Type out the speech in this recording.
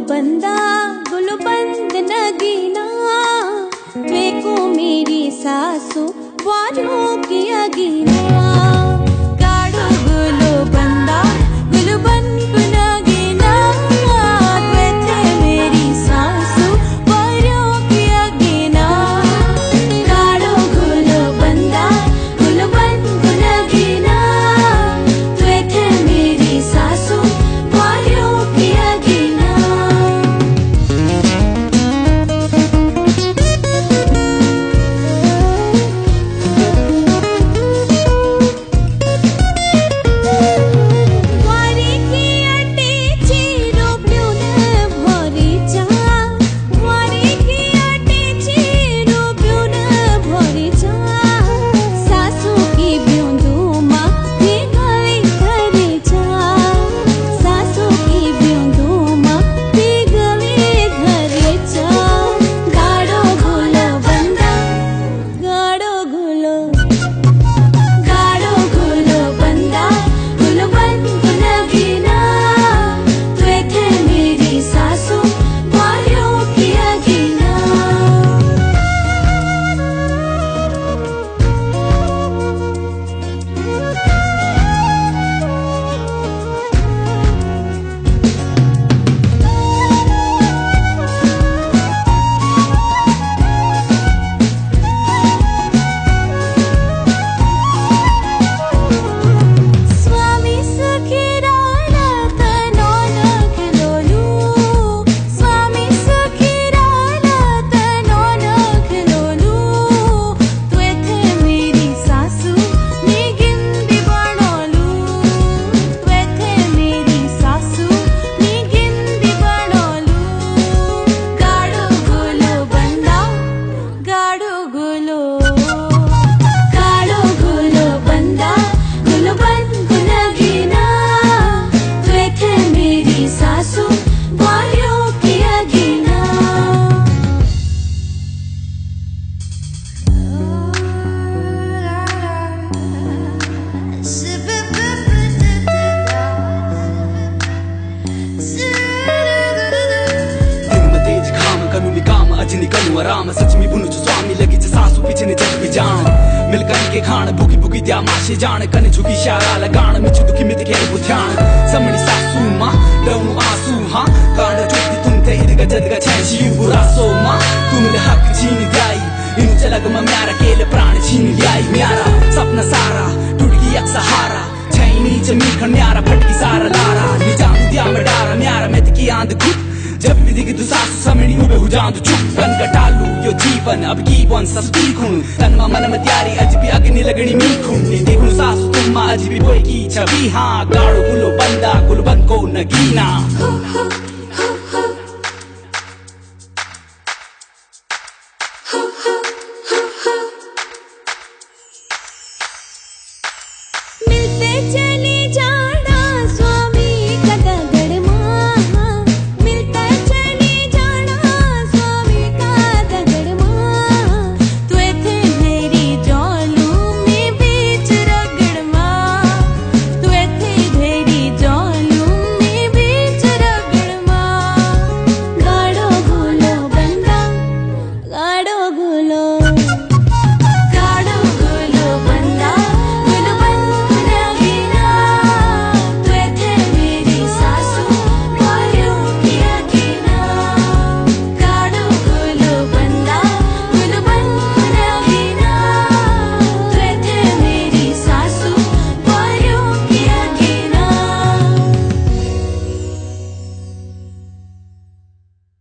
बंदा गुलो बंद नगीना देखो मेरी सासू वारों की अगीना गाड़ो गुलो बंदा गुलो बंद नगीना थे मेरी सासू वारों की अगीना गाड़ो गुलो बंदा गुलो बंद नगीना थे मेरी सासू वारों की अगीना आराम सच में बुनु स्वामी लगी सासू पीछे ने जग भी जान मिलकर के खान भूखी भूखी दिया माशे जान कने झुकी शारा लगान मिछु दुखी मित के बुध्यान समणी सासू मां दमु आंसू हां कांड चुकी तुम ते इदगा जदगा छेशी बुरासो मां तुमने हक छीन गई इन चलग में म्यारा केले प्राण छीन लाई म्यारा सपना सारा टूट गई एक सहारा छैनी जमीन खन म्यारा फटकी सारा लारा निजाम दिया में डारा म्यारा में की आंध खुद जब भी दिखे तू सासू समणी उबे हो जान तू चुप बन कटालू यो जीवन अब की बन सस्ती खून तन मन में त्यारी अज भी अग्नि लगनी मी खून ने देखूं सासू तुम अज भी बोए की छवि हाँ गाड़ो गुलो बंदा गुल बंद को नगीना